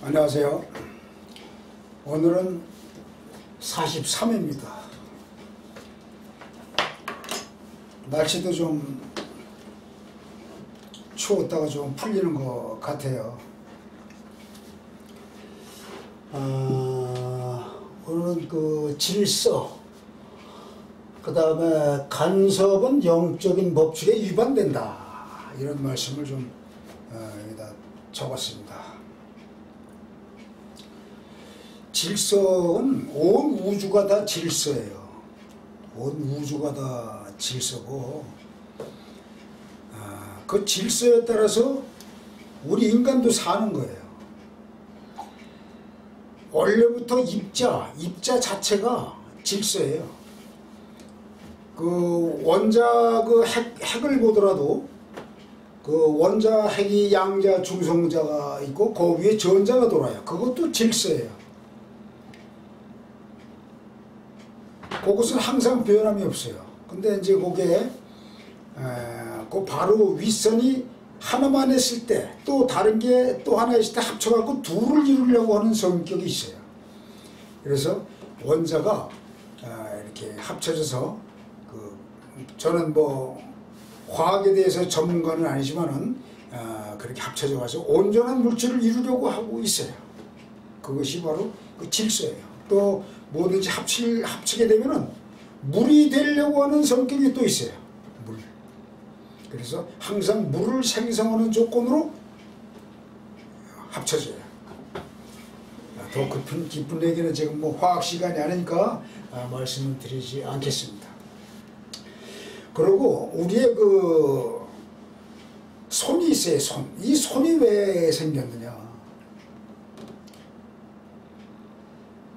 안녕하세요. 오늘은 43회입니다. 날씨도 좀 추웠다가 좀 풀리는 것 같아요. 오늘은 그 질서, 그 다음에 간섭은 영적인 법칙에 위반된다, 이런 말씀을 좀 여기다 적었습니다. 질서는 온 우주가 다 질서예요. 온 우주가 다 질서고, 그 질서에 따라서 우리 인간도 사는 거예요. 원래부터 입자 자체가 질서예요. 그 원자 그 핵을 보더라도 그 원자 핵이 양자 중성자가 있고 그 위에 전자가 돌아요. 그것도 질서예요. 그것은 항상 변함이 없어요. 근데 이제 그게 그 바로 윗선이 하나만 했을 때 또 다른 게 또 하나 있을 때 합쳐갖고 둘을 이루려고 하는 성격이 있어요. 그래서 원자가 이렇게 합쳐져서 저는 뭐 화학에 대해서 전문가는 아니지만은 그렇게 합쳐져 가서 온전한 물질을 이루려고 하고 있어요. 그것이 바로 그 질서예요. 또 뭐든지 합치게 되면은 물이 되려고 하는 성격이 또 있어요. 물. 그래서 항상 물을 생성하는 조건으로 합쳐져요. 더 깊은 얘기는 지금 뭐 화학 시간이 아니니까 말씀을 드리지 않겠습니다. 그리고 우리의 그 손이 있어요. 이 손이 왜 생겼느냐?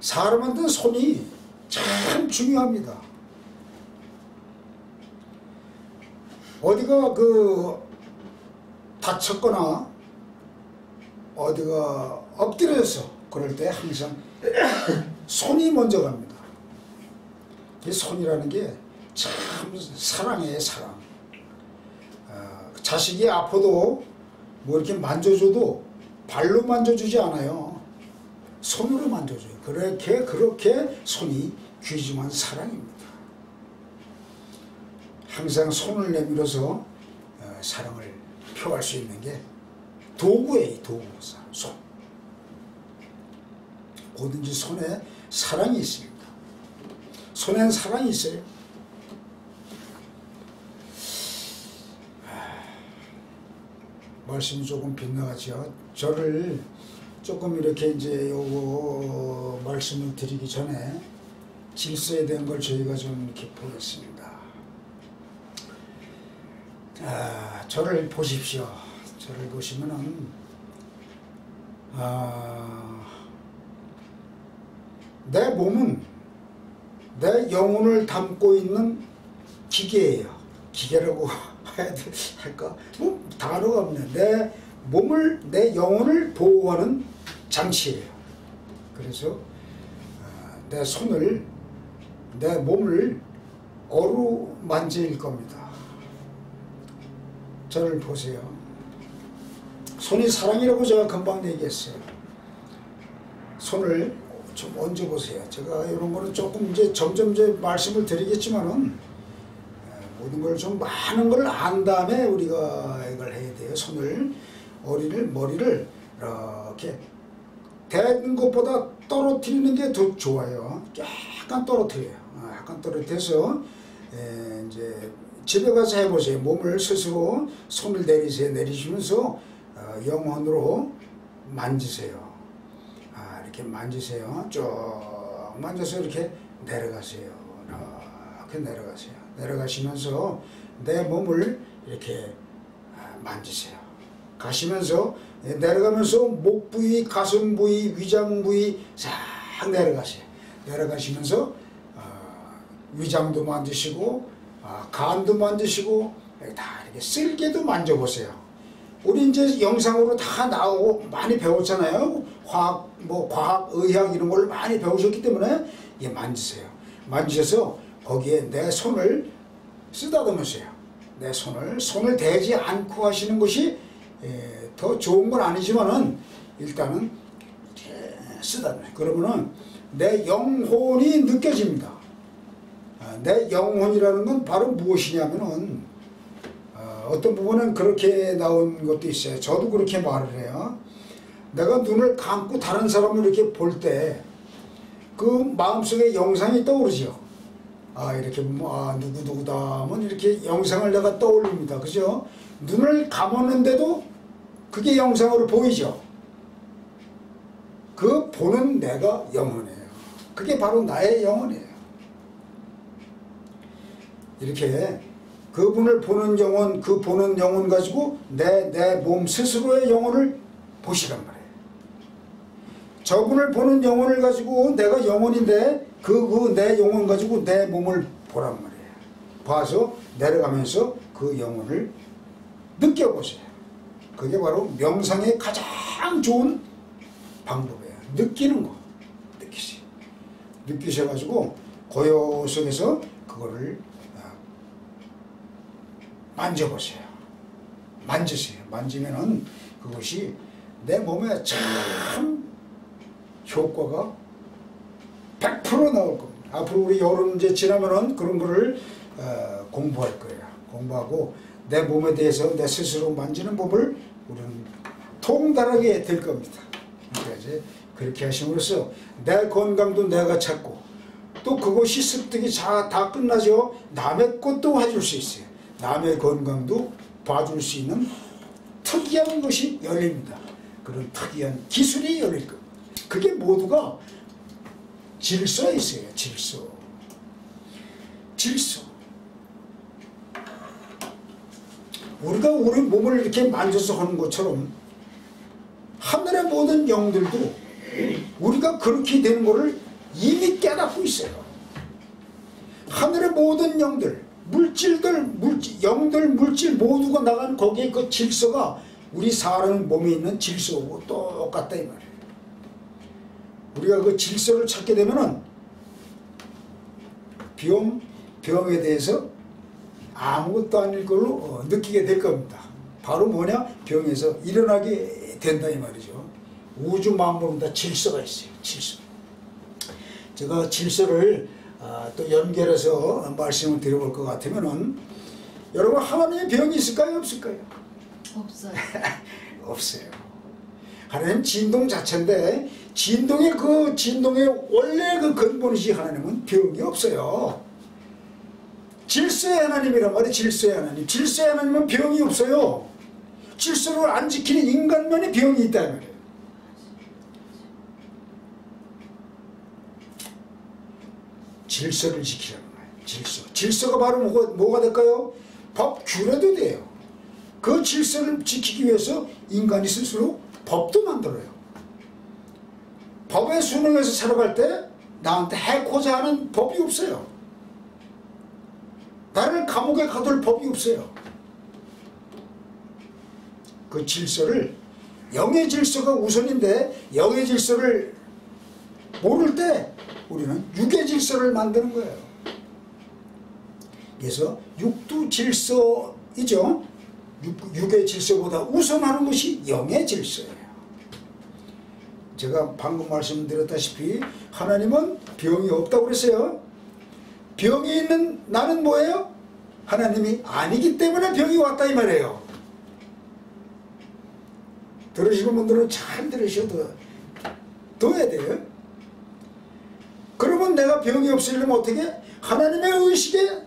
사람한테는 손이 참 중요합니다. 어디가 그 다쳤거나 어디가 엎드려서 그럴 때 항상 손이 먼저 갑니다. 이 손이라는 게 참 사랑이에요, 사랑. 자식이 아파도 뭐 이렇게 만져줘도 발로 만져주지 않아요. 손으로 만져줘요. 그렇게 손이 귀중한 사랑입니다. 항상 손을 내밀어서 사랑을 표할 수 있는 게 도구예요. 도구. 손. 뭐든지 손에 사랑이 있습니다. 손에는 사랑이 있어요. 말씀이 조금 빗나가죠. 저를 조금 이렇게 이제 요거 말씀을 드리기 전에 질서에 대한 걸 저희가 좀 이렇게 보겠습니다. 저를 보십시오. 저를 보시면은 내 몸은 내 영혼을 담고 있는 기계예요. 기계라고 할까? 뭐 단어가 없네. 내 몸을, 내 영혼을 보호하는 장치예요. 그래서 내 손을, 내 몸을 어루만질 겁니다. 저를 보세요. 손이 사랑이라고 제가 금방 얘기했어요. 손을 좀 얹어보세요. 제가 이런 거는 조금 이제 점점 이제 말씀을 드리겠지만은 모든 걸 좀 많은 걸 안 다음에 우리가 이걸 해야 돼요. 손을, 머리를 이렇게 대는 것보다 떨어뜨리는 게 더 좋아요. 약간 떨어뜨려요. 약간 떨어뜨려서 이제 집에 가서 해보세요. 몸을 스스로 손을 내리시면서 영혼으로 만지세요. 이렇게 만지세요. 쭉 만져서 이렇게 내려가세요. 이렇게 내려가세요. 내려가시면서 내 몸을 이렇게 만지세요. 가시면서 내려가면서 목 부위, 가슴 부위, 위장 부위 싹 내려가세요. 내려가시면서 위장도 만지시고 간도 만지시고 다 이렇게 쓸개도 만져보세요. 우리 이제 영상으로 다 나오고 많이 배웠잖아요. 과학, 의학 이런 걸 많이 배우셨기 때문에 만지세요. 만지셔서 거기에 내 손을 쓰다듬으세요. 내 손을 대지 않고 하시는 것이 더 좋은 건 아니지만은 일단은 쓰다. 그러면은 내 영혼이 느껴집니다. 내 영혼이라는 건 바로 무엇이냐면은 어떤 부분은 그렇게 나온 것도 있어요. 저도 그렇게 말을 해요. 내가 눈을 감고 다른 사람을 이렇게 볼 때 그 마음속에 영상이 떠오르죠. 이렇게 보면 누구누구다 하면 이렇게 영상을 내가 떠올립니다. 그죠? 눈을 감았는데도 그게 영상으로 보이죠. 그 보는 내가 영혼이에요. 그게 바로 나의 영혼이에요. 이렇게 그분을 보는 영혼, 그 보는 영혼 가지고 내 몸 스스로의 영혼을 보시란 말이에요. 저분을 보는 영혼을 가지고 내가 영혼인데 그 내 영혼 가지고 내 몸을 보란 말이에요. 봐서 내려가면서 그 영혼을 느껴보세요. 그게 바로 명상의 가장 좋은 방법이에요. 느끼는 거. 느끼세요. 느끼셔가지고 고요 속에서 그거를 만져보세요. 만지세요. 만지면은 그것이 내 몸에 참 효과가 100% 나올 겁니다. 앞으로 우리 여름 이제 지나면은 그런 거를 공부할 거예요. 공부하고 내 몸에 대해서 내 스스로 만지는 법을 우리는 통달하게 될 겁니다. 그러니까 이제 그렇게 하심으로써 내 건강도 내가 찾고 또 그것이 습득이 다 끝나죠. 남의 것도 해줄 수 있어요. 남의 건강도 봐줄 수 있는 특이한 것이 열립니다. 그런 특이한 기술이 열릴 겁니다. 그게 모두가 질서에 있어요. 질서. 우리가 우리 몸을 이렇게 만져서 하는 것처럼 하늘의 모든 영들도 우리가 그렇게 되는 것을 이미 깨닫고 있어요. 하늘의 모든 영들, 영들, 물질 모두가 나간 거기에 그 질서가 우리 사람 몸에 있는 질서하고 똑같다 이 말이에요. 우리가 그 질서를 찾게 되면은 병에 대해서 아무것도 아닐 걸로 느끼게 될 겁니다. 바로 뭐냐? 병에서 일어나게 된다 이 말이죠. 우주 만물은 다 질서가 있어요. 질서. 제가 질서를 또 연결해서 말씀을 드려볼 것 같으면은 여러분 하나님의 병이 있을까요? 없을까요? 없어요. 없어요. 하나님 진동 자체인데 진동의 원래 그 근본이지 하나님은 병이 없어요. 질서의 하나님이란 말이에요. 질서의 하나님. 질서의 하나님은 병이 없어요. 질서를 안 지키는 인간만의 병이 있다 말이에요. 질서를 지키라는 거예요. 질서. 질서가 바로 뭐가 될까요? 법, 규례도 돼요. 그 질서를 지키기 위해서 인간이 스스로 법도 만들어요. 법에 순응해서 살아갈 때 나한테 해코자 하는 법이 없어요. 나를 감옥에 가둘 법이 없어요. 그 질서를 영의 질서가 우선인데 영의 질서를 모를 때 우리는 육의 질서를 만드는 거예요. 그래서 육두 질서이죠. 육의 질서보다 우선하는 것이 영의 질서예요. 제가 방금 말씀드렸다시피 하나님은 병이 없다고 그랬어요. 병이 있는 나는 뭐예요? 하나님이 아니기 때문에 병이 왔다 이 말이에요. 들으시는 분들은 잘 들으셔도 둬야 돼요. 그러면 내가 병이 없으려면 어떻게? 하나님의 의식에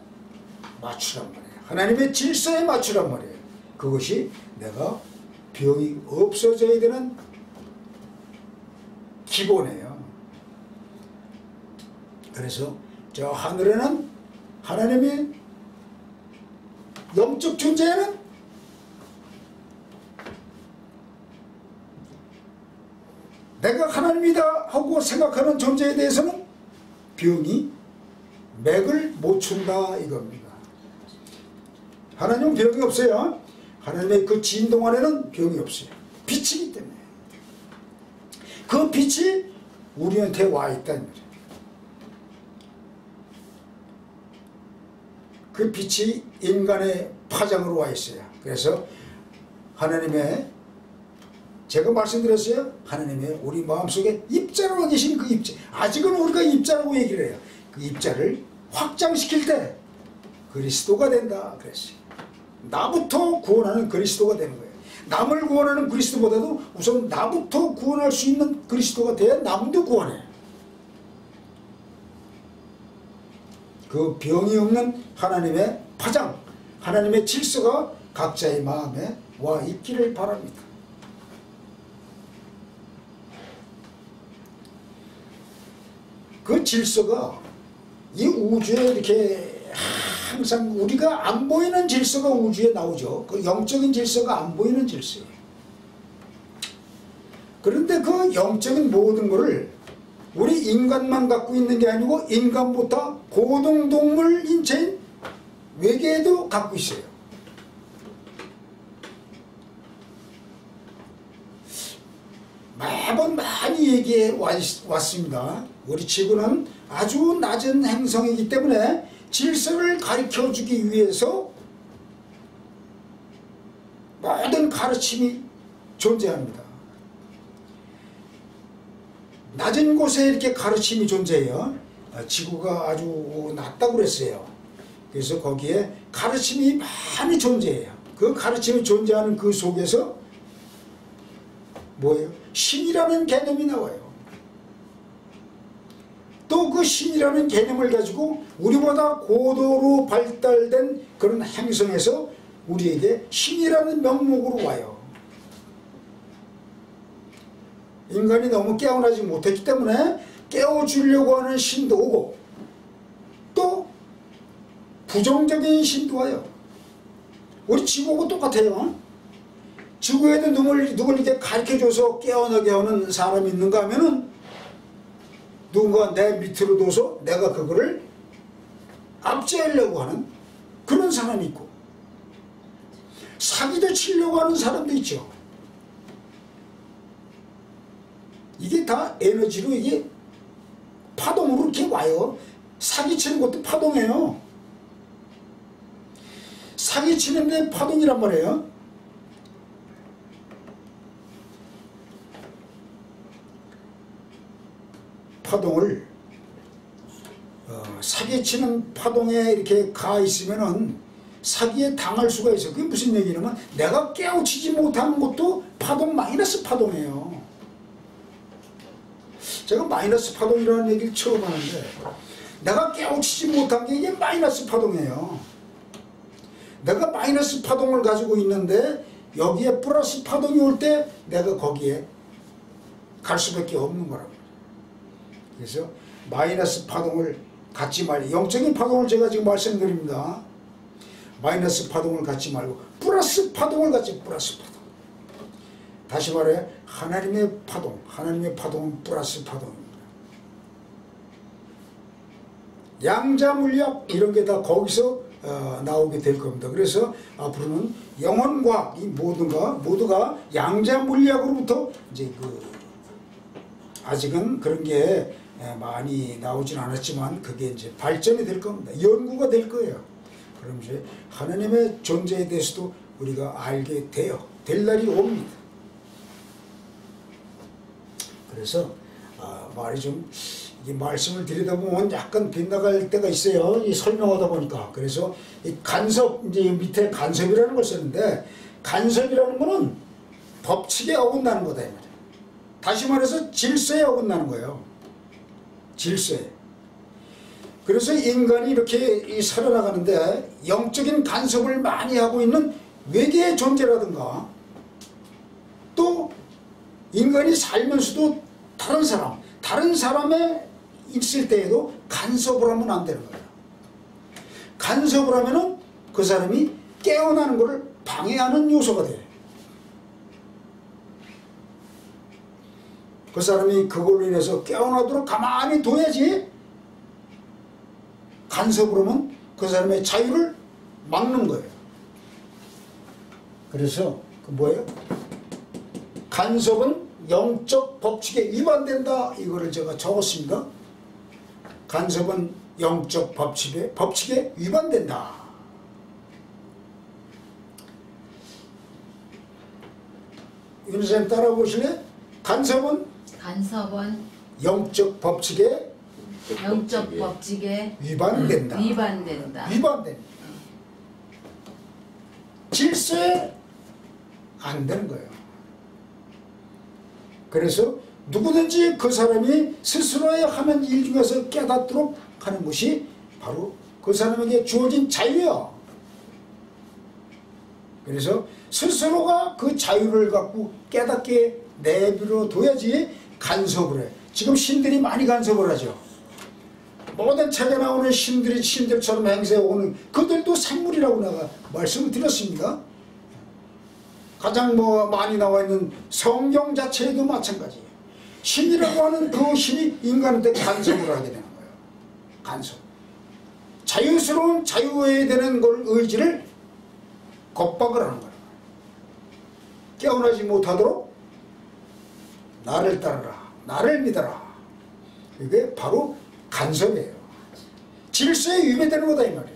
맞추란 말이에요. 하나님의 질서에 맞추란 말이에요. 그것이 내가 병이 없어져야 되는 기본이에요. 그래서 저 하늘에는 하나님이 영적 존재에는 내가 하나님이다 하고 생각하는 존재에 대해서는 병이 맥을 못 춘다 이겁니다. 하나님은 병이 없어요. 하나님의 그 진동 안에는 병이 없어요. 빛이기 때문에. 그 빛이 우리한테 와 있다는 거죠. 그 빛이 인간의 파장으로 와 있어요. 그래서 하나님의 제가 말씀드렸어요. 하나님의 우리 마음속에 입자라고 계신 그 입자, 아직은 우리가 입자라고 얘기를 해요. 그 입자를 확장시킬 때 그리스도가 된다 그랬어요. 나부터 구원하는 그리스도가 되는 거예요. 남을 구원하는 그리스도보다도 우선 나부터 구원할 수 있는 그리스도가 돼야 남도 구원해. 그 병이 없는 하나님의 파장, 하나님의 질서가 각자의 마음에 와 있기를 바랍니다. 그 질서가 이 우주에 이렇게 항상 우리가 안 보이는 질서가 우주에 나오죠. 그 영적인 질서가 안 보이는 질서예요. 그런데 그 영적인 모든 것을 우리 인간만 갖고 있는 게 아니고 인간보다 고등동물 인체인 외계에도 갖고 있어요. 매번 많이 얘기해 왔습니다. 우리 지구는 아주 낮은 행성이기 때문에 질서를 가르쳐주기 위해서 모든 가르침이 존재합니다. 낮은 곳에 이렇게 가르침이 존재해요. 지구가 아주 낮다고 그랬어요. 그래서 거기에 가르침이 많이 존재해요. 그 가르침이 존재하는 그 속에서 뭐예요? 신이라는 개념이 나와요. 또 그 신이라는 개념을 가지고 우리보다 고도로 발달된 그런 행성에서 우리에게 신이라는 명목으로 와요. 인간이 너무 깨어나지 못했기 때문에 깨워주려고 하는 신도 오고 또 부정적인 신도 와요. 우리 지구하고 똑같아요. 지구에도 누굴 이렇게 가르쳐줘서 깨어나게 하는 사람이 있는가 하면은 누군가 내 밑으로 둬서 내가 그거를 압제하려고 하는 그런 사람이 있고 사기도 치려고 하는 사람도 있죠. 이게 다 에너지로 이게 파동으로 이렇게 와요. 사기치는 것도 파동이에요. 사기치는 게 파동이란 말이에요. 파동을 사기치는 파동에 이렇게 가 있으면은 사기에 당할 수가 있어요. 그게 무슨 얘기냐면 내가 깨우치지 못하는 것도 파동 마이너스 파동이에요. 제가 마이너스 파동이라는 얘기를 처음 하는데 내가 깨우치지 못한 게 이게 마이너스 파동이에요. 내가 마이너스 파동을 가지고 있는데 여기에 플러스 파동이 올 때 내가 거기에 갈 수밖에 없는 거라고. 그래서 마이너스 파동을 갖지 말고 영적인 파동을 제가 지금 말씀드립니다. 마이너스 파동을 갖지 말고 플러스 파동을 갖지. 플러스 파동. 다시 말해 하나님의 파동, 하나님의 파동은 플러스 파동입니다. 양자 물리학 이런 게 다 거기서 나오게 될 겁니다. 그래서 앞으로는 영혼과 이 모두가 양자 물리학으로부터 이제 아직은 그런 게 많이 나오진 않았지만 그게 이제 발전이 될 겁니다. 연구가 될 거예요. 그럼 이제 하나님의 존재에 대해서도 우리가 알게 될 날이 옵니다. 그래서 말이 좀 이 말씀을 드리다 보면 약간 빗나갈 때가 있어요. 이 설명하다 보니까. 그래서 이 간섭, 이제 밑에 간섭이라는 걸 썼는데 간섭이라는 거는 법칙에 어긋나는 거다 이 말이에요. 다시 말해서 질서에 어긋나는 거예요. 질서에. 그래서 인간이 이렇게 살아나가는데 영적인 간섭을 많이 하고 있는 외계의 존재라든가 또 인간이 살면서도 다른 사람에 있을 때에도 간섭을 하면 안 되는 거예요. 간섭을 하면은 그 사람이 깨어나는 것을 방해하는 요소가 돼요. 그 사람이 그걸로 인해서 깨어나도록 가만히 둬야지 간섭을 하면 그 사람의 자유를 막는 거예요. 그래서 그 뭐예요? 간섭은 영적 법칙에 위반된다. 이거를 제가 적었습니다. 간섭은 영적 법칙에 위반된다. 윤 선생님 따라보실래? 간섭은 영적 법칙에 위반된다. 위반된다. 질서에 안 되는 거예요. 그래서 누구든지 그 사람이 스스로의 하는 일 중에서 깨닫도록 하는 것이 바로 그 사람에게 주어진 자유야. 그래서 스스로가 그 자유를 갖고 깨닫게 내버려 둬야지 간섭을 해. 지금 신들이 많이 간섭을 하죠. 모든 책에 나오는 신들처럼 행세하고는 그들도 생물이라고 내가 말씀을 드렸습니다. 가장 많이 나와 있는 성경 자체에도 마찬가지예요. 신이라고 하는 그 신이 인간한테 간섭을 하게 되는 거예요. 간섭. 자유스러운 자유해야 되는 걸 의지를 겁박을 하는 거예요. 깨어나지 못하도록 나를 따르라. 나를 믿어라. 이게 바로 간섭이에요. 질서에 위배되는 거다 이 말이에요.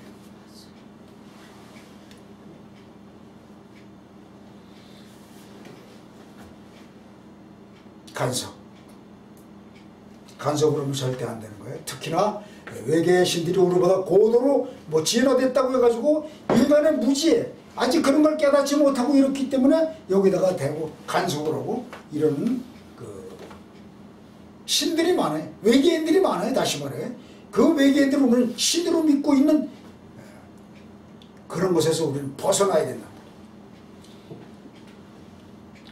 간섭을 하면 절대 안 되는 거예요. 특히나 외계의 신들이 우리보다 고도로 진화됐다고 해가지고 인간의 무지에 아직 그런 걸 깨닫지 못하고 이렇기 때문에 여기다가 대고 간섭을 하고 이런 신들이 많아요. 외계인들이 많아요. 다시 말해. 그 외계인들을 우리는 신으로 믿고 있는 그런 것에서 우리는 벗어나야 된다.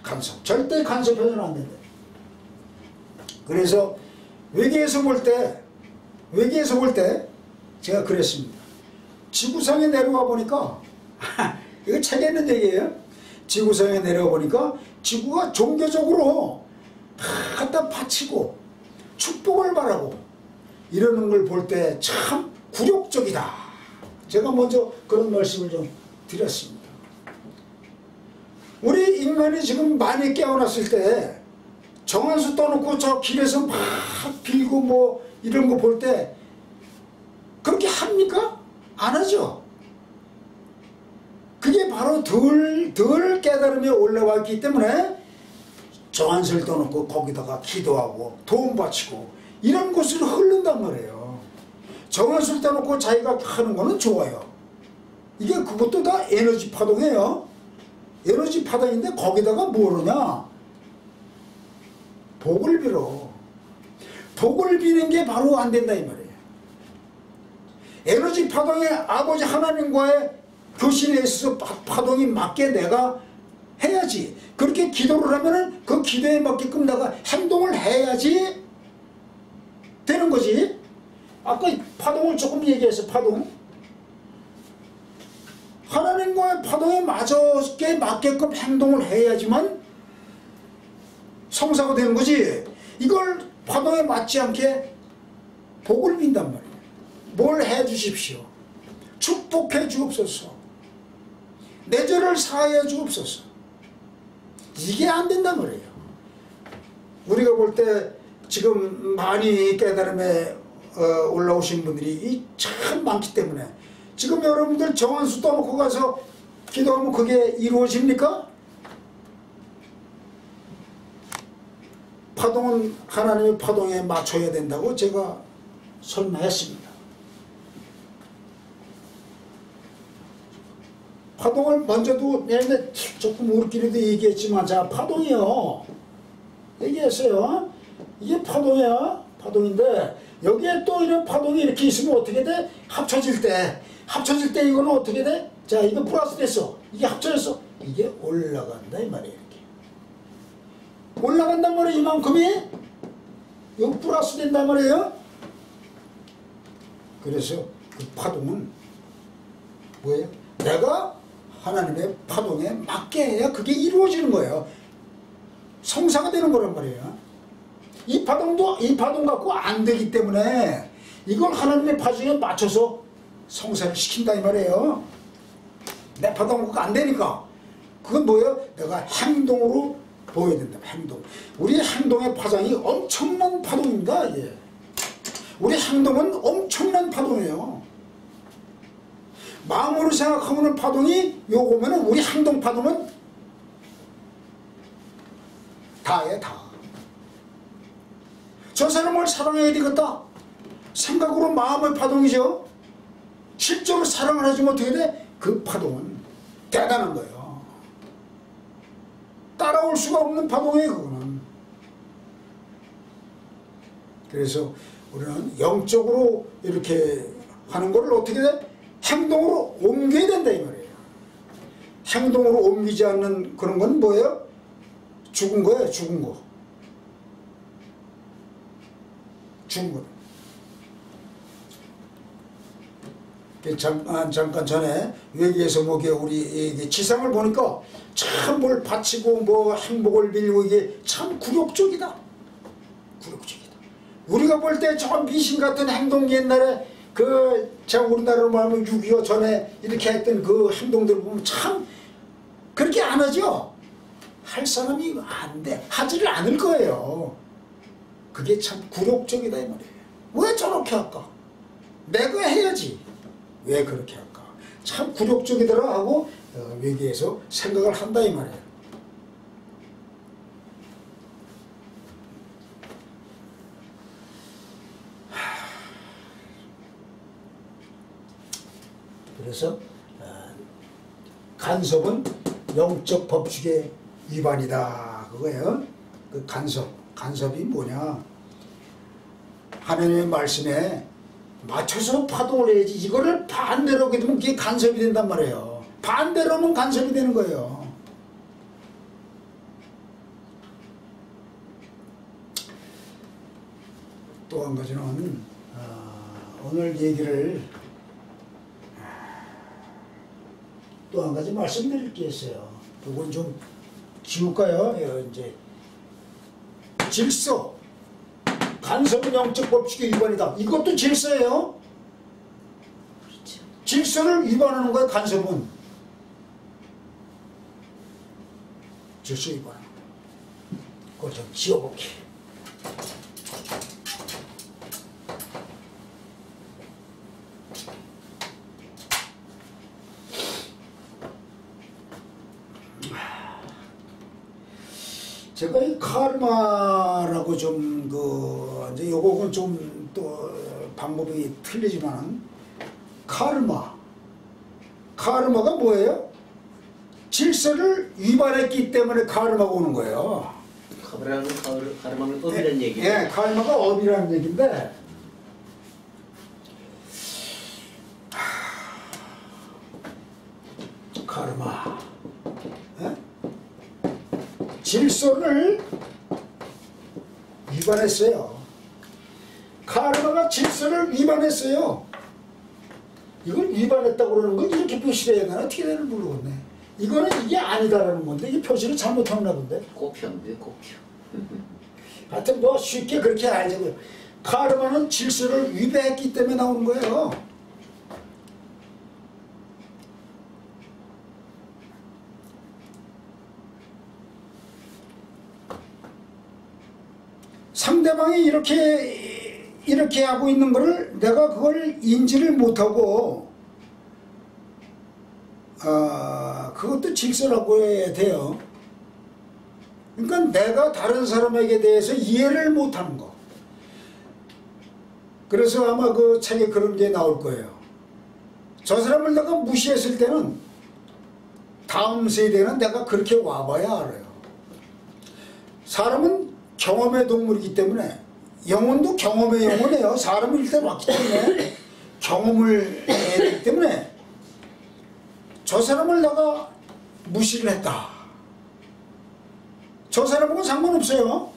간섭. 절대 간섭해서는 안 된다. 그래서 외계에서 볼 때 제가 그랬습니다. 지구상에 내려와 보니까 이거 책에 있는 얘기예요. 지구상에 내려와 보니까 지구가 종교적으로 갖다 바치고 축복을 바라고 이러는 걸 볼 때 참 굴욕적이다. 제가 먼저 그런 말씀을 좀 드렸습니다. 우리 인간이 지금 많이 깨어났을 때 정한수 떠놓고 저 길에서 막 빌고 이런 거 볼 때 그렇게 합니까? 안 하죠. 그게 바로 덜 깨달음에 올라왔기 때문에 정한수를 떠놓고 거기다가 기도하고 도움 바치고 이런 곳으로 흐른단 말이에요. 정한수를 떠놓고 자기가 하는 거는 좋아요. 이게 그것도 다 에너지 파동이에요. 에너지 파동인데 거기다가 뭘 하냐? 복을 빌어. 복을 비는 게 바로 안 된다 이 말이에요. 에너지 파동에 아버지 하나님과의 교신에 있어서 파동이 맞게 내가 해야지. 그렇게 기도를 하면은 그 기도에 맞게끔 내가 행동을 해야지 되는 거지. 아까 파동을 조금 얘기해서 파동. 하나님과의 파동에 맞게끔 행동을 해야지만 성사가 되는 거지. 이걸 파동에 맞지 않게 복을 빈단 말이에요. 뭘 해주십시오. 축복해 주옵소서. 내 죄를 사하여 주옵소서. 이게 안 된단 말이에요. 우리가 볼 때 지금 많이 깨달음에 올라오신 분들이 참 많기 때문에 지금 여러분들 정한수 떠놓고 가서 기도하면 그게 이루어집니까? 파동은 하나님의 파동에 맞춰야 된다고 제가 설명했습니다. 파동을 먼저도 내내 조금 우리끼리도 얘기했지만 자 파동이요. 얘기했어요. 이게 파동이야. 파동인데 여기에 또 이런 파동이 이렇게 있으면 어떻게 돼? 합쳐질 때 이거는 어떻게 돼? 자 이거 플러스 됐어. 이게 합쳐졌어. 이게 올라간다 이 말이에요. 이렇게 올라간단 말이에요. 이만큼이 이거 플러스 된단 말이에요. 그래서 그 파동은 뭐예요? 내가 하나님의 파동에 맞게 해야 그게 이루어지는 거예요. 성사가 되는 거란 말이에요. 이 파동 갖고 안 되기 때문에 이걸 하나님의 파동에 맞춰서 성사를 시킨다 이 말이에요. 내 파동 갖고 안 되니까 그건 뭐예요? 내가 행동으로 보여야 된다. 행동. 우리 행동의 파장이 엄청난 파동입니다. 예. 우리 행동은 엄청난 파동이에요. 마음으로 생각하는 파동이 요거면은 우리 행동 파동은 다야 다. 저 사람을 사랑해야 되겠다 생각으로 마음의 파동이죠. 실제로 사랑을 해주면 어떻게 돼? 그 파동은 대단한 거예요. 따라올 수가 없는 파동이에요 그거는. 그래서 우리는 영적으로 이렇게 하는 거를 어떻게 돼? 행동으로 옮겨야 된다 이 말이에요. 행동으로 옮기지 않는 그런 건 뭐예요? 죽은 거예요. 죽은 거. 죽은 거. 잠깐 전에 외계에서 뭐게 우리 지상을 보니까 참 뭘 바치고 뭐 행복을 빌고 이게 참 굴욕적이다. 굴욕적이다. 우리가 볼 때 저 미신 같은 행동 옛날에 제가 우리나라로 말하면 6.25 전에 이렇게 했던 그 행동들 보면 참 그렇게 안 하죠. 할 사람이 안 돼. 하지를 않을 거예요. 그게 참 굴욕적이다 이 말이에요. 왜 저렇게 할까? 내가 해야지. 왜 그렇게 할까? 참 굴욕적이더라 하고 외계에서 생각을 한다 이 말이에요. 그래서 간섭은 영적 법칙의 위반이다 그거예요. 그 간섭이 뭐냐? 하나님의 말씀에 맞춰서 파동을 해야지 이거를 반대로 하게 되면 그게 간섭이 된단 말이에요. 반대로 하면 간섭이 되는 거예요. 또 한 가지는 오늘 얘기를 또 한 가지 말씀드릴 게 있어요. 그건 좀 지울까요? 이제 질서. 간섭은 영적 법칙의 위반이다. 이것도 질서예요. 그렇죠. 질서를 위반하는 거예요. 간섭은. 질서 위반하는 거예요. 그걸 좀 지워볼게. 제가 이 카르마라고 이제 요거는 좀 또 방법이 틀리지만 카르마가 뭐예요? 질서를 위반했기 때문에 카르마가 오는 거예요. 카르마는 업이라는 얘기예요. 예, 카르마가 업이라는 얘기인데 카르마. 질서를 위반했어요. 카르마가 질서를 위반했어요. 이걸 위반했다고 그러는 건 이렇게 표시를 해야 되나? 어떻게 되는지 모르겠네. 이거는 이게 아니다라는 건데 이게 표시를 잘못했나 본데. 고표인데 고표. 하여튼 뭐 쉽게 그렇게 알자고요. 카르마는 질서를 위배했기 때문에 나오는 거예요. 상대방이 이렇게 하고 있는 거를 내가 그걸 인지를 못하고 그것도 질서라고 해야 돼요. 그러니까 내가 다른 사람에게 대해서 이해를 못하는 거. 그래서 아마 그 책에 그런 게 나올 거예요. 저 사람을 내가 무시했을 때는 다음 세대는 내가 그렇게 와봐야 알아요. 사람은 경험의 동물이기 때문에 영혼도 경험의 영혼이에요. 사람이 일단 왔기 때문에 경험을 해야 되기 때문에 저 사람을 내가 무시를 했다. 저 사람하고 상관없어요.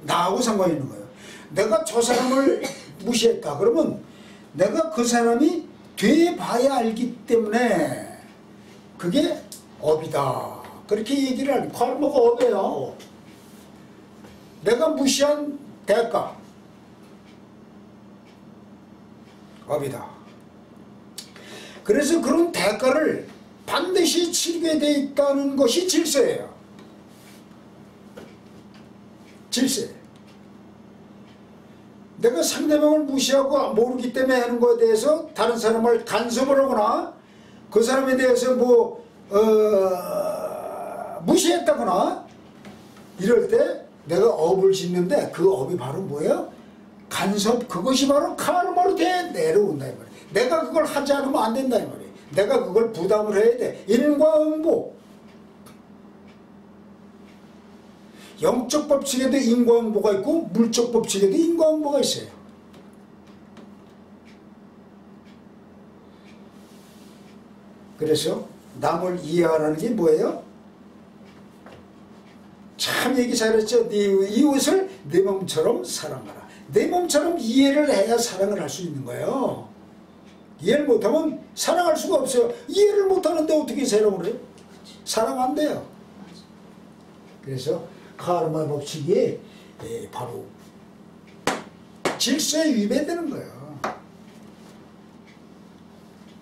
나하고 상관이 있는 거예요. 내가 저 사람을 무시했다. 그러면 내가 그 사람이 돼봐야 알기 때문에 그게 업이다. 그렇게 얘기를 하는 카르마가 업이에요. 내가 무시한 대가 업이다. 그래서 그런 대가를 반드시 치르게 돼 있다는 것이 질서예요. 질서. 내가 상대방을 무시하고 모르기 때문에 하는 것에 대해서 다른 사람을 간섭을 하거나 그 사람에 대해서 무시했다거나 이럴 때 내가 업을 짓는데 그 업이 바로 뭐예요? 간섭, 그것이 바로 카르마로 내려온다 이 말이에요. 내가 그걸 하지 않으면 안 된다 이 말이에요. 내가 그걸 부담을 해야 돼. 인과응보. 영적 법칙에도 인과응보가 있고 물적 법칙에도 인과응보가 있어요. 그래서 남을 이해하라는 게 뭐예요? 참 얘기 잘했죠. 네 이웃을 내 몸처럼 사랑하라. 내 몸처럼 이해를 해야 사랑을 할 수 있는 거예요. 이해를 못하면 사랑할 수가 없어요. 이해를 못하는데 어떻게 사랑을 해요? 사랑 안 돼요. 그래서 카르마 법칙이 바로 질서에 위배되는 거예요.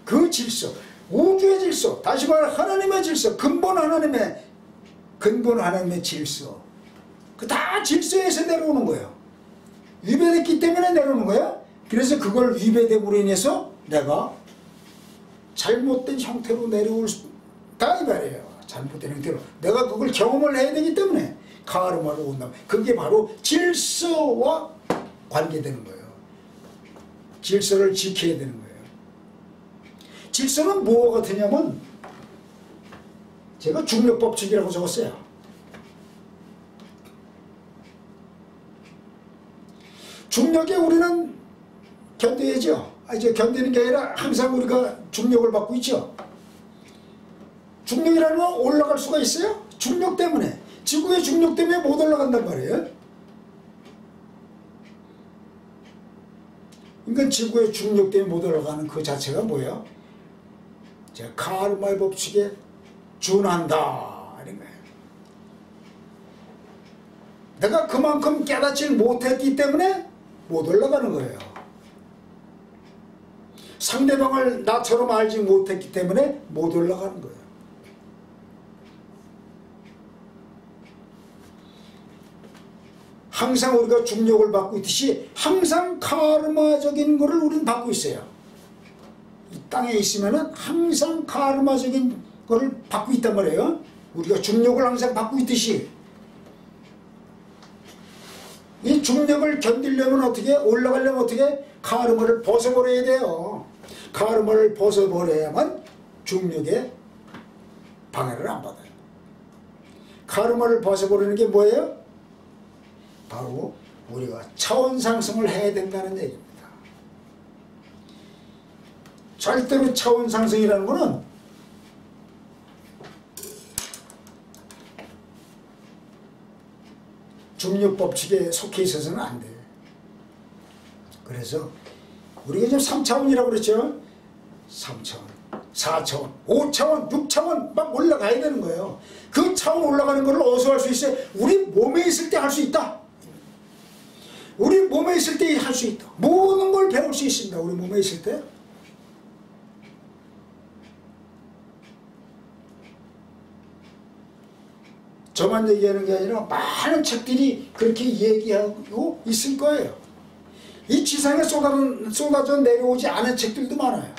그 질서, 우주의 질서, 다시 말해 하나님의 질서, 근본 하나님의 질서, 그 다 질서에서 내려오는 거예요. 위배됐기 때문에 내려오는 거야. 그래서 그걸 위배됨으로 인해서 내가 잘못된 형태로 내려올 다 이 말이에요. 잘못된 형태로 내가 그걸 경험을 해야 되기 때문에 카르마로 온다. 그게 바로 질서와 관계되는 거예요. 질서를 지켜야 되는 거예요. 질서는 뭐가 같으냐면 제가 중력법칙이라고 적었어요. 중력에 우리는 견뎌야죠. 이제 견디는 게 아니라 항상 우리가 중력을 받고 있죠. 중력이라는 건 올라갈 수가 있어요? 중력 때문에. 지구의 중력 때문에 못 올라간단 말이에요. 그러니까 지구의 중력 때문에 못 올라가는 그 자체가 뭐예요? 제가 카르마의 법칙에 준한다 하는 거예요. 내가 그만큼 깨닫지 못했기 때문에 못 올라가는 거예요. 상대방을 나처럼 알지 못했기 때문에 못 올라가는 거예요. 항상 우리가 중력을 받고 있듯이 항상 카르마적인 거를 우리는 받고 있어요. 이 땅에 있으면은 항상 카르마적인 거를 받고 있단 말이에요. 우리가 중력을 항상 받고 있듯이 이 중력을 견디려면 어떻게, 올라가려면 어떻게, 카르마를 벗어버려야 돼요. 카르마를 벗어버려야만 중력에 방해를 안 받아요. 카르마를 벗어버리는 게 뭐예요? 바로 우리가 차원 상승을 해야 된다는 얘기입니다. 절대로 차원 상승이라는 것은 중력 법칙에 속해 있어서는 안 돼요. 그래서 우리가 지금 3차원이라고 그랬죠. 3차원, 4차원, 5차원, 6차원 막 올라가야 되는 거예요. 그 차원 올라가는 걸 어디서 할 수 있어요? 우리 몸에 있을 때 할 수 있다. 우리 몸에 있을 때 할 수 있다. 모든 걸 배울 수 있습니다. 우리 몸에 있을 때. 저만 얘기하는 게 아니라 많은 책들이 그렇게 얘기하고 있을 거예요. 이 지상에 쏟아져 내려오지 않은 책들도 많아요.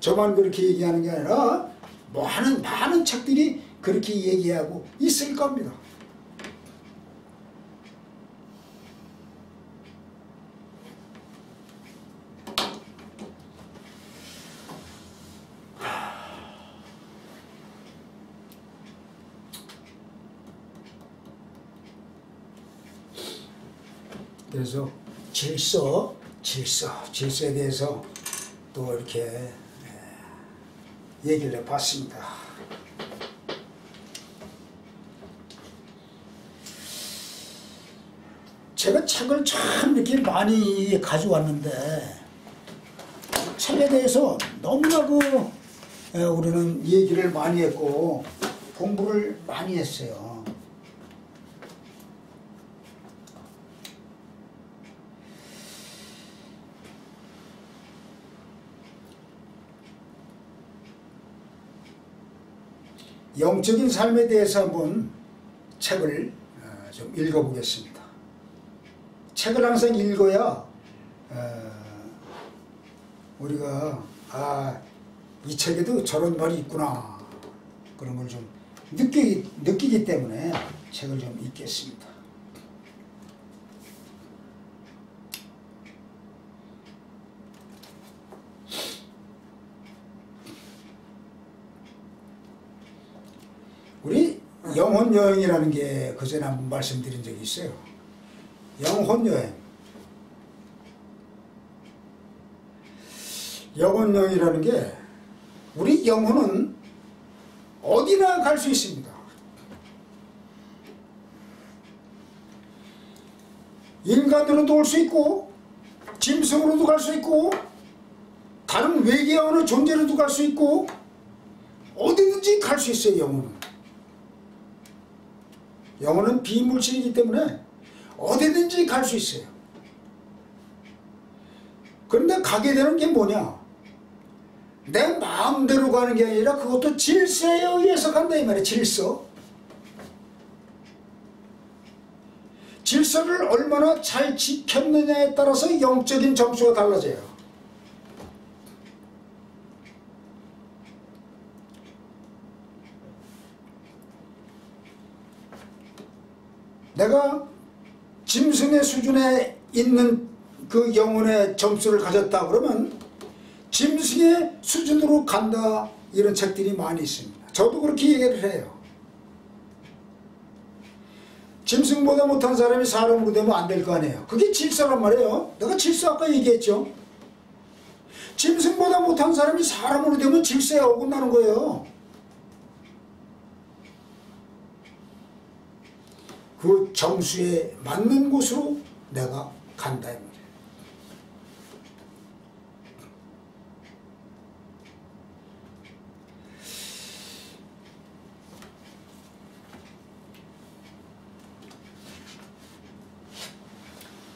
저만 그렇게 얘기하는 게 아니라 많은 책들이 그렇게 얘기하고 있을 겁니다. 그래서 질서에 대해서 또 이렇게 얘기를 해봤습니다. 제가 책을 참 이렇게 많이 가져왔는데 책에 대해서 너무나 우리는 얘기를 많이 했고 공부를 많이 했어요. 영적인 삶에 대해서 한번 책을 좀 읽어보겠습니다. 책을 항상 읽어야 우리가 이 책에도 저런 말이 있구나 그런 걸 좀 느끼기 때문에 책을 좀 읽겠습니다. 우리 영혼여행이라는 게 그전에 한번 말씀드린 적이 있어요. 영혼여행. 영혼여행이라는 게 우리 영혼은 어디나 갈 수 있습니다. 인간으로도 올 수 있고 짐승으로도 갈 수 있고 다른 외계 어느 존재로도 갈 수 있고 어디든지 갈 수 있어요. 영혼은. 영혼은 비물질이기 때문에 어디든지 갈 수 있어요. 그런데 가게 되는 게 뭐냐? 내 마음대로 가는 게 아니라 그것도 질서에 의해서 간다 이 말이에요. 질서. 질서를 얼마나 잘 지켰느냐에 따라서 영적인 점수가 달라져요. 내가 짐승의 수준에 있는 그 영혼의 점수를 가졌다 그러면 짐승의 수준으로 간다 이런 책들이 많이 있습니다. 저도 그렇게 얘기를 해요. 짐승보다 못한 사람이 사람으로 되면 안 될 거 아니에요. 그게 질서란 말이에요. 내가 질서 아까 얘기했죠. 짐승보다 못한 사람이 사람으로 되면 질서에 어긋나는 거예요. 그 점수에 맞는 곳으로 내가 간다 이 말이에요.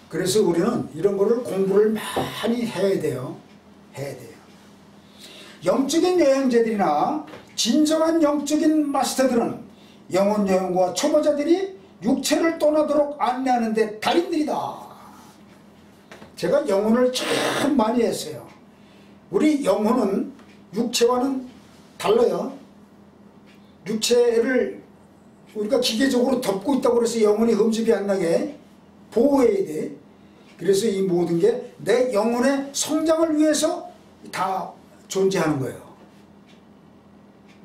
그래서 우리는 이런 거를 공부를 많이 해야 돼요. 영적인 여행자들이나 진정한 영적인 마스터들은 영혼 여행과 초보자들이 육체를 떠나도록 안내하는 데 달인들이다. 제가 영혼을 참 많이 했어요. 우리 영혼은 육체와는 달라요. 육체를 우리가 기계적으로 덮고 있다고 해서 영혼이 흠집이 안 나게 보호해야 돼. 그래서 이 모든 게 내 영혼의 성장을 위해서 다 존재하는 거예요.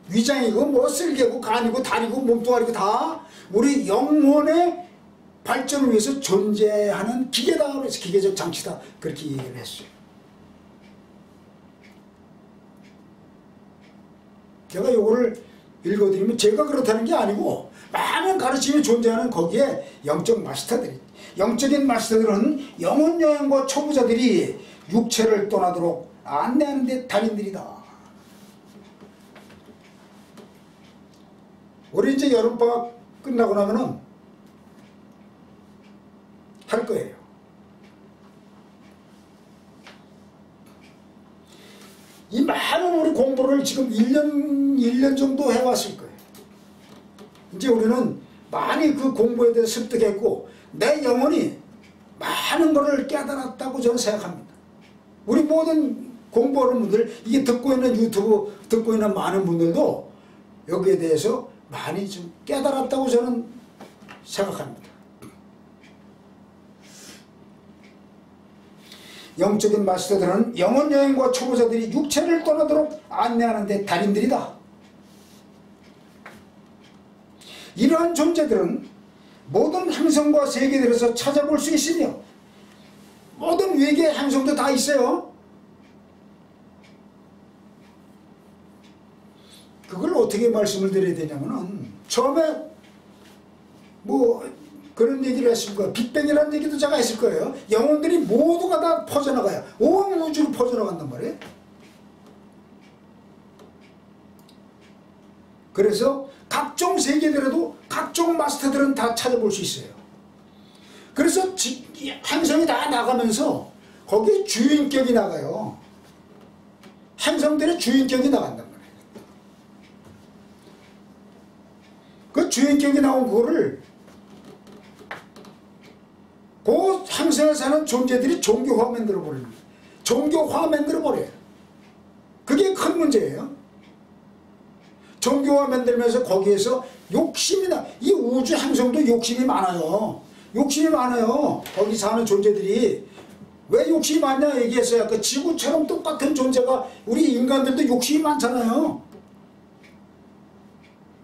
위장이고 뭐 쓸개고 간이고 다리고 몸뚱아리고 다 우리 영혼의 발전을 위해서 존재하는 기계다 그래서 기계적 장치다 그렇게 얘기를 했어요. 제가 요거를 읽어드리면 제가 그렇다는 게 아니고 많은 가르침이 존재하는 거기에 영적 마스터들이 영적인 마스터들은 영혼여행과 초보자들이 육체를 떠나도록 안내하는 데 달인들이다. 우리 이제 여름방학 끝나고 나면은 할 거예요. 이 많은 우리 공부를 지금 1년 정도 해왔을 거예요. 이제 우리는 많이 그 공부에 대해서 습득했고 내 영혼이 많은 것을 깨달았다고 저는 생각합니다. 우리 모든 공부하는 분들 이게 듣고 있는 유튜브 듣고 있는 많은 분들도 여기에 대해서 많이 좀 깨달았다고 저는 생각합니다. 영적인 마스터들은 영혼여행과 초보자들이 육체를 떠나도록 안내하는 데 달인들이다. 이러한 존재들은 모든 행성과 세계들에서 찾아볼 수 있으며 모든 외계 행성도 다 있어요. 그걸 어떻게 말씀을 드려야 되냐면은 처음에 뭐 그런 얘기를 했을 거예요. 빅뱅이라는 얘기도 제가 했을 거예요. 영혼들이 모두가 다 퍼져나가요. 온 우주로 퍼져나간단 말이에요. 그래서 각종 세계들에도 각종 마스터들은 다 찾아볼 수 있어요. 그래서 행성이 다 나가면서 거기에 주인격이 나가요. 행성들의 주인격이 나간단 말이에요. 그 주인격이 나온 그거를 그 행성에 사는 존재들이 종교화 만들어버려요. 종교화 만들어버려요. 그게 큰 문제예요. 종교화 만들면서 거기에서 욕심이 나. 이 우주 행성도 욕심이 많아요. 욕심이 많아요. 거기 사는 존재들이. 왜 욕심이 많냐 얘기했어요. 그 지구처럼 똑같은 존재가 우리 인간들도 욕심이 많잖아요.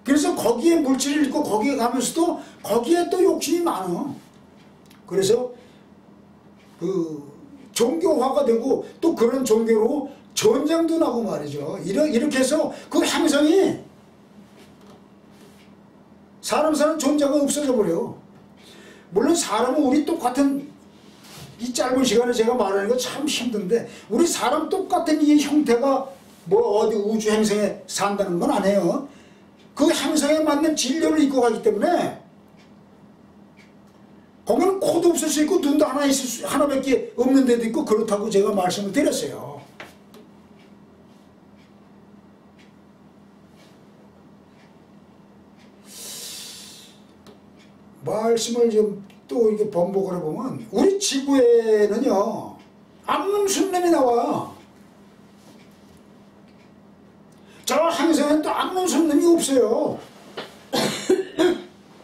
그래서 거기에 물질을 잃고 거기에 가면서도 거기에 또 욕심이 많아. 그래서 그 종교화가 되고 또 그런 종교로 전쟁도 나고 말이죠. 이렇게 해서 그 행성이 사람 사는 존재가 없어져 버려요. 물론 사람은 우리 똑같은 이 짧은 시간에 제가 말하는 거 참 힘든데 우리 사람 똑같은 이 형태가 뭐 어디 우주 행성에 산다는 건 아니에요. 그 행성에 맞는 진료를 입고 가기 때문에 거기는 코도 없을 수 있고 눈도 하나밖에 없는 데도 있고 그렇다고 제가 말씀을 드렸어요. 말씀을 좀 또 이렇게 번복을 해보면 우리 지구에는요 암문순림이 나와. 저 행성에는 또 암문순림이 없어요.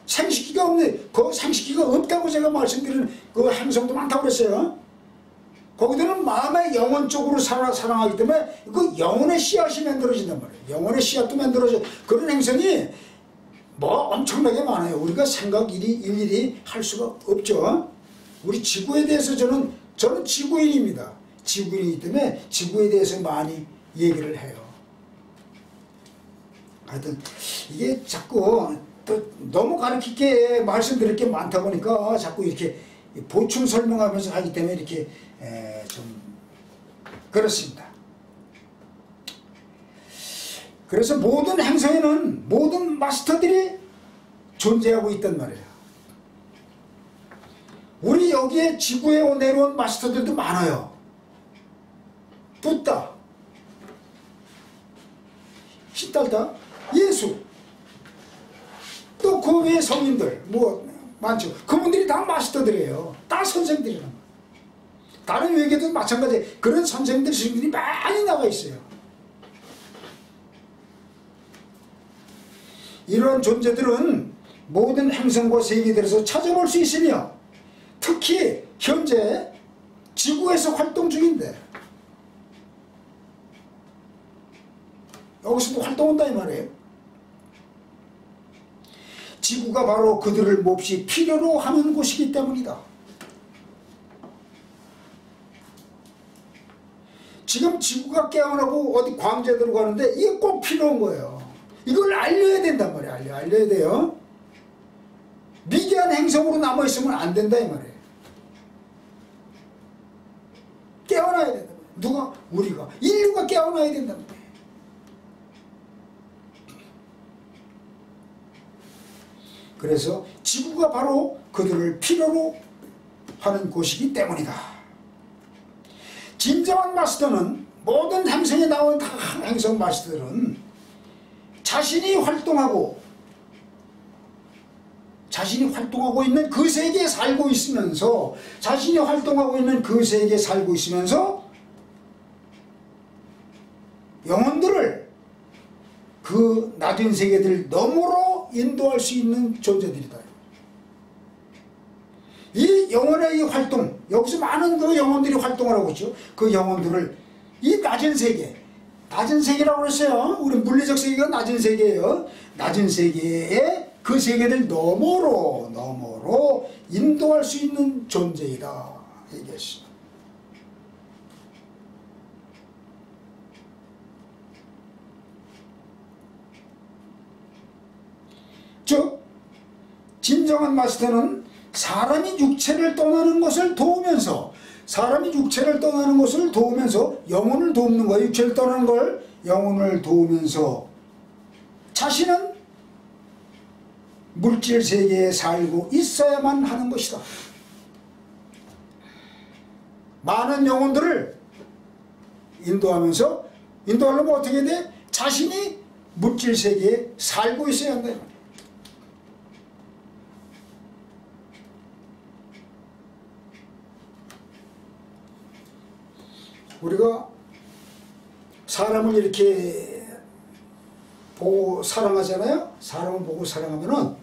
생식기가 없네. 그 생식기가 없다고 제가 말씀드리는 그 행성도 많다고 그랬어요. 거기들은 마음의 영혼 쪽으로 사랑하기 때문에 그 영혼의 씨앗이 만들어진단 말이에요. 영혼의 씨앗도 만들어져. 그런 행성이 뭐 엄청나게 많아요. 우리가 생각 일일이 할 수가 없죠. 우리 지구에 대해서 저는 지구인입니다. 지구인이기 때문에 지구에 대해서 많이 얘기를 해요. 하여튼 이게 자꾸 또 너무 가르치게 말씀드릴 게 많다 보니까 자꾸 이렇게 보충 설명하면서 하기 때문에 이렇게 좀 그렇습니다. 그래서 모든 행성에는 모든 마스터들이 존재하고 있단 말이에요. 우리 여기에 지구에 내려온 마스터들도 많아요. 붓다, 시달다, 예수, 또 그 외의 성인들 뭐 많죠. 그분들이 다 마스터들이에요. 다 선생들이란 말이에요. 다른 외계도 마찬가지. 그런 선생들 스님들이 많이 나와 있어요. 이러한 존재들은 모든 행성과 세계들에서 찾아볼 수 있으며 특히 현재 지구에서 활동 중인데 여기서도 활동한다 이 말이에요. 지구가 바로 그들을 몹시 필요로 하는 곳이기 때문이다. 지금 지구가 깨어나고 어디 광주에 들어가는데 이게 꼭 필요한 거예요. 이걸 알려야 된단 말이에요. 알려야 돼요. 미개한 행성으로 남아있으면 안 된다 이 말이에요. 깨어나야 된다. 누가? 우리가. 인류가 깨어나야 된단 말이에요. 그래서 지구가 바로 그들을 필요로 하는 곳이기 때문이다. 진정한 마스터는 모든 행성에 나온 행성 마스터들은 자신이 활동하고 있는 그 세계에 살고 있으면서 영혼들을 그 낮은 세계들 너머로 인도할 수 있는 존재들이다. 이 영혼의 이 활동, 여기서 많은 그 영혼들이 활동을 하고 있죠. 그 영혼들을 이 낮은 세계라고 그랬어요. 우리 물리적 세계가 낮은 세계예요. 낮은 세계에 그 세계를 너머로 인도할 수 있는 존재이다. 얘기했습니다. 즉 진정한 마스터는 사람이 육체를 떠나는 것을 도우면서 영혼을 돕는 거예요. 육체를 떠나는 걸 영혼을 도우면서 자신은 물질 세계에 살고 있어야만 하는 것이다. 많은 영혼들을 인도하려면 어떻게 해야 돼? 자신이 물질 세계에 살고 있어야 한다. 우리가 사람을 이렇게 보고 사랑하잖아요. 사람을 보고 사랑하면은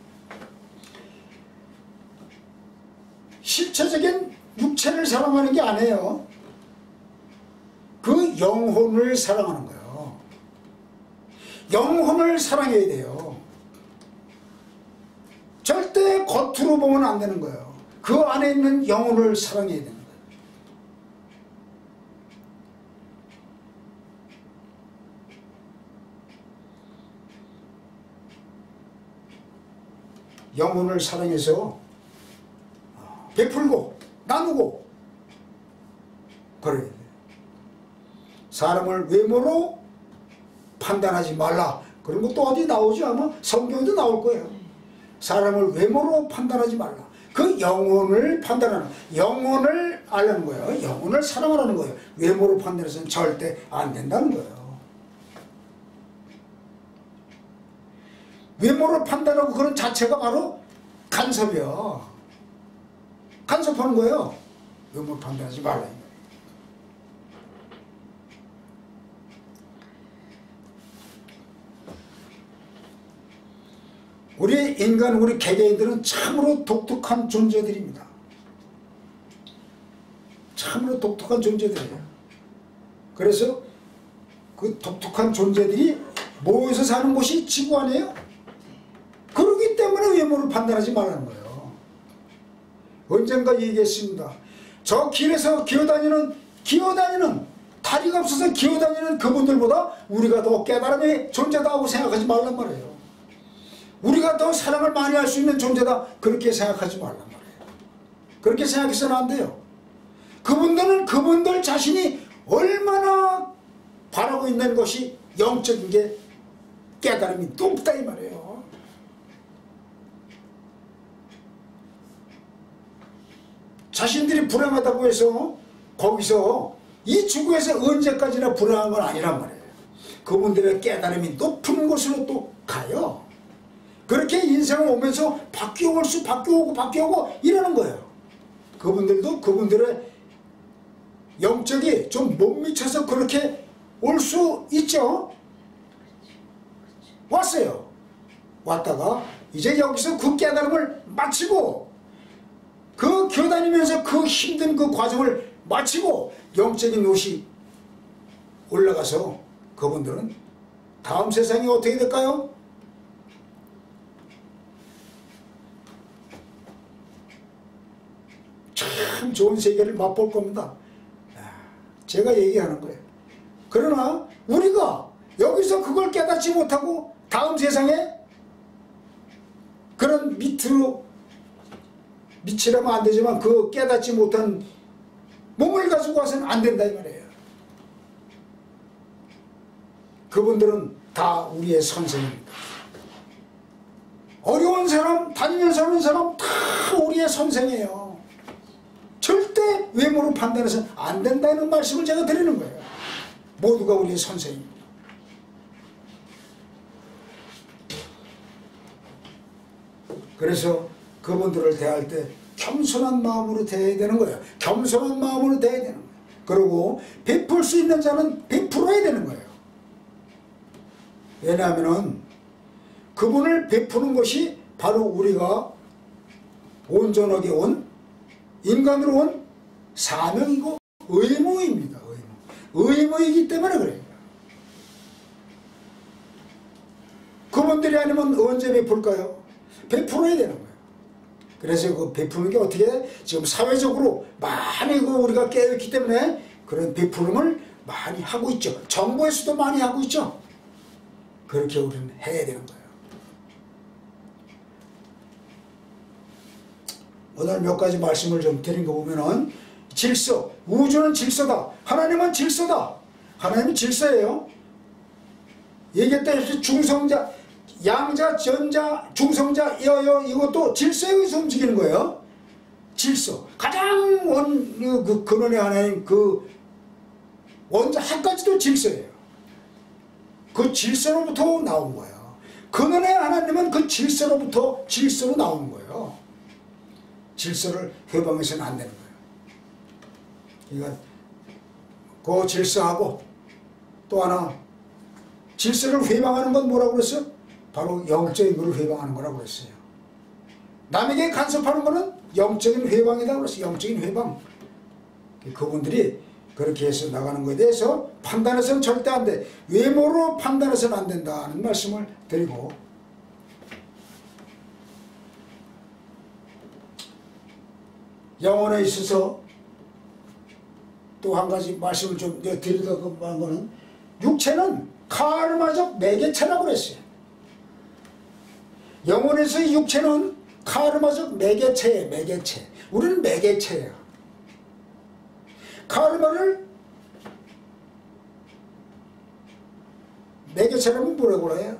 실체적인 육체를 사랑하는 게 아니에요. 그 영혼을 사랑하는 거예요. 영혼을 사랑해야 돼요. 절대 겉으로 보면 안 되는 거예요. 그 안에 있는 영혼을 사랑해야 되는 거예요. 영혼을 사랑해서 베풀고 나누고 그래야 돼요. 사람을 외모로 판단하지 말라. 그런 것도 어디 나오지? 아마 성경에도 나올 거예요. 사람을 외모로 판단하지 말라. 그 영혼을 판단하는, 영혼을 알라는 거예요. 영혼을 사랑하라는 거예요. 외모로 판단해서는 절대 안 된다는 거예요. 외모로 판단하고 그런 자체가 바로 간섭이야. 간섭하는 거예요. 외모로 판단하지 말라. 우리 인간, 우리 개개인들은 참으로 독특한 존재들입니다. 참으로 독특한 존재들이에요. 그래서 그 독특한 존재들이 모여서 사는 곳이 지구 아니에요? 그렇기 때문에 외모를 판단하지 말라는 거예요. 언젠가 얘기했습니다. 저 길에서 기어다니는 다리가 없어서 기어다니는 그분들보다 우리가 더 깨달음의 존재다 하고 생각하지 말란 말이에요. 우리가 더 사랑을 많이 할 수 있는 존재다, 그렇게 생각하지 말란 말이에요. 그렇게 생각해서는 안 돼요. 그분들은 그분들 자신이 얼마나 바라고 있는 것이 영적인 게 깨달음이 높다 이 말이에요. 자신들이 불행하다고 해서 거기서 이 지구에서 언제까지나 불행한 건 아니란 말이에요. 그분들의 깨달음이 높은 곳으로 또 가요. 그렇게 인생을 오면서 바뀌어오고 이러는 거예요. 그분들도 그분들의 영적이 좀 못 미쳐서 그렇게 올 수 있죠. 왔어요. 왔다가 이제 여기서 그 깨달음을 마치고 그 기어다니면서 그 힘든 그 과정을 마치고 영적인 옷이 올라가서 그분들은 다음 세상이 어떻게 될까요? 참 좋은 세계를 맛볼 겁니다. 제가 얘기하는 거예요. 그러나 우리가 여기서 그걸 깨닫지 못하고 다음 세상에 그런 밑이라면 안 되지만 그 깨닫지 못한 몸을 가지고 와서는 안 된다 이 말이에요. 그분들은 다 우리의 선생입니다. 어려운 사람, 다니면서 하는 사람 다 우리의 선생이에요. 절대 외모로 판단해서 안 된다는 말씀을 제가 드리는 거예요. 모두가 우리의 선생입니다. 그래서 그분들을 대할 때 겸손한 마음으로 대해야 되는 거예요. 겸손한 마음으로 대해야 되는 거예요. 그리고 베풀 수 있는 자는 베풀어야 되는 거예요. 왜냐하면 그분을 베푸는 것이 바로 우리가 온전하게 온 인간으로 온 사명이고 의무입니다. 의무이기 때문에 그래요. 그분들이 아니면 언제 베풀까요? 베풀어야 되는 거예요. 그래서 그 베푸는 게 어떻게 지금 사회적으로 많이 우리가 깨어있기 때문에 그런 베푸름을 많이 하고 있죠. 정부에서도 많이 하고 있죠. 그렇게 우리는 해야 되는 거예요. 오늘 몇 가지 말씀을 좀 드린 거 보면은 질서, 우주는 질서다. 하나님은 질서다. 하나님은 질서예요. 얘기했다시피 중성자, 양자, 전자, 중성자, 여여 이것도 질서에 의해서 움직이는 거예요. 질서. 가장 그 근원의 하나님 그 원자 한까지도 질서예요. 그 질서로부터 나온 거예요. 근원의 하나님은 그 질서로부터 질서로 나오는 거예요. 질서를 회방해서는 안 되는 거예요. 그러니까 그 질서하고 또 하나 질서를 회방하는 건 뭐라고 그랬어요? 바로 영적인 것을 회방하는 거라고 그랬어요. 남에게 간섭하는 거는 영적인 회방이라고 그랬어요. 영적인 회방. 그분들이 그렇게 해서 나가는 것에 대해서 판단해서는 절대 안 돼. 외모로 판단해서는 안 된다는 말씀을 드리고, 영혼에 있어서 또 한 가지 말씀을 좀 드리려고 한 거는, 육체는 카르마적 매개체라고 그랬어요. 영혼에서의 육체는 카르마적 매개체예요. 매개체. 우리는 매개체예요. 카르마를 매개체라면 뭐라고 그래요?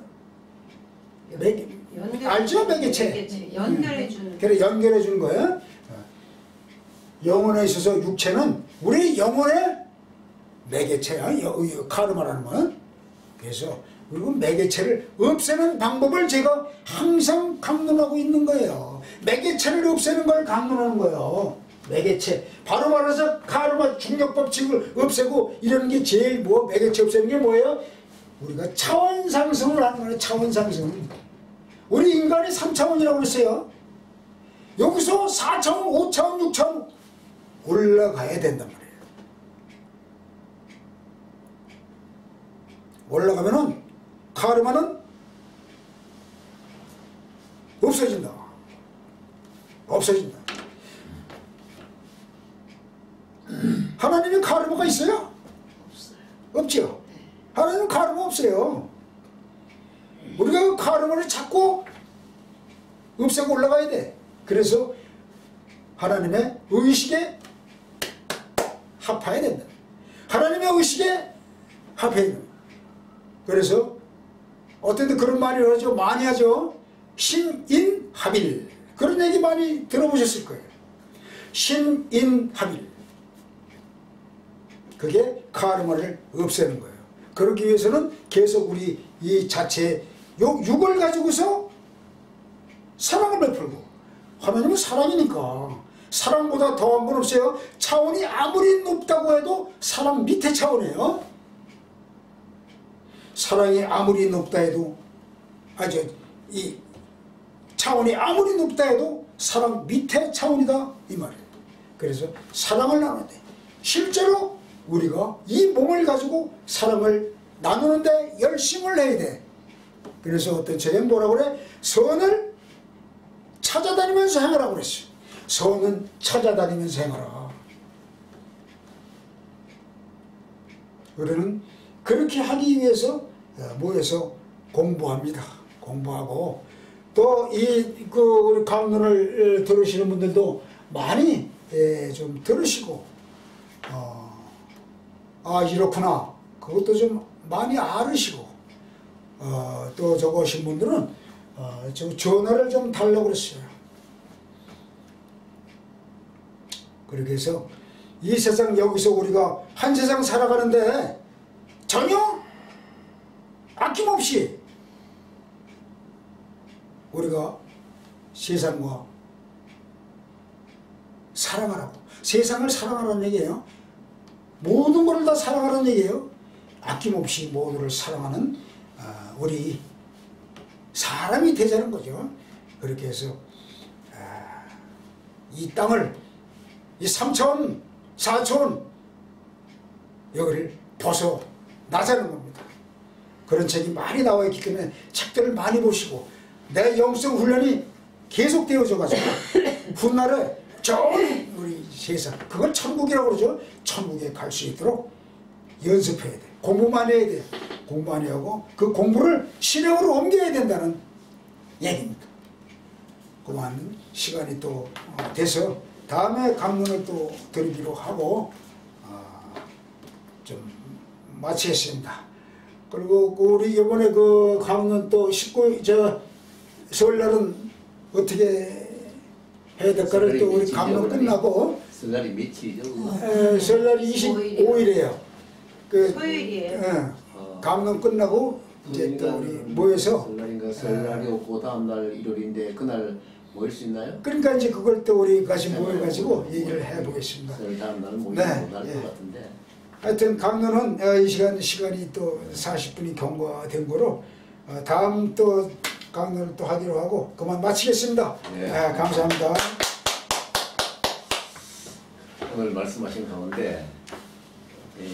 알죠? 매개체. 연결해 주는. 그래, 연결해 주는 거예요. 영혼에 있어서 육체는 우리 영혼의 매개체야. 카르마라는 건. 그래서 그리고 매개체를 없애는 방법을 제가 항상 강론하고 있는 거예요. 매개체를 없애는 걸 강론하는 거예요. 매개체. 바로 말해서 카르마 중력 법칙을 없애고 이러는 게 제일 매개체 없애는 게 뭐예요? 우리가 차원 상승을 하는 거예요. 차원 상승. 우리 인간이 3차원이라고 그랬어요. 여기서 4차원, 5차원, 6차원 올라가야 된단 말이에요. 올라가면은 카르마는 없어진다. 없어진다. 하나님의 카르마가 있어요? 없어요. 없죠. 하나님은 카르마 없어요. 우리가 그 카르마를 찾고 없애고 올라가야 돼. 그래서 하나님의 의식에 합해야 된다. 하나님의 의식에 합해야 된다. 그래서 어떤 데 그런 말이 하죠. 많이 하죠. 신인합일. 그런 얘기 많이 들어보셨을 거예요. 신인합일. 그게 카르마를 없애는 거예요. 그러기 위해서는 계속 우리 이 자체 육을 가지고서 사랑을 베풀고, 하나님은 사랑이니까 사랑보다 더한 건 없어요. 차원이 아무리 높다고 해도 사랑 밑에 차원이에요. 사랑이 아무리 높다 해도 이 차원이 아무리 높다 해도 사랑 밑에 차원이다 이 말이에요. 그래서 사랑을 나눠야 돼. 실제로 우리가 이 몸을 가지고 사랑을 나누는데 열심을 해야 돼. 그래서 어떤 책에 뭐라고 그래? 선을 찾아다니면서 행하라고 그랬어요. 선은 찾아다니면서 행하라. 우리는 그렇게 하기 위해서 모여서 공부합니다. 공부하고 또 우리 강론을 들으시는 분들도 많이 좀 들으시고, 이렇구나. 그것도 좀 많이 알으시고, 또 저거 오신 분들은 저 전화를 좀 달라고 그랬어요. 그렇게 해서 이 세상, 여기서 우리가 한 세상 살아가는데 전혀 아낌없이 우리가 세상과 사랑하라고, 세상을 사랑하라는 얘기예요. 모든 것을 다 사랑하라는 얘기예요. 아낌없이 모두를 사랑하는 우리 사람이 되자는 거죠. 그렇게 해서 이 땅을, 이 3차원, 4차원 여기를 벗어나자는 겁니다. 그런 책이 많이 나와 있기 때문에 책들을 많이 보시고, 내 영성 훈련이 계속 되어져가지고 훗날에 좋은 우리 세상, 그걸 천국이라고 그러죠. 천국에 갈 수 있도록 연습해야 돼. 공부만 해야 돼. 공부 많이 하고 그 공부를 실행으로 옮겨야 된다는 얘기입니다. 그만 시간이 또 돼서 다음에 강론을 또 드리기로 하고 좀 마치겠습니다. 그리고 우리 이번에 그 강론 또 19일 설날은 어떻게 해야 될까를 또 우리 강론 끝나고, 설날이 며칠이죠? 설날이 25일이에요. 토요일이에요. 강론 끝나고 이제 또 우리 모여서 설날인가 설날이 없고 다음날 일요일인데 그날 모일 수 있나요? 그러니까 이제 그걸 또 우리 같이 모여가지고 얘기를 해보겠습니다. 설 다음날은 모이지 네, 못할 예. 것 같은데. 하여튼 강론은 이 시간이 또 40분이 경과된 거로 다음 또 강론을 또 하기로 하고 그만 마치겠습니다. 네. 감사합니다. 오늘 말씀하신 가운데 예,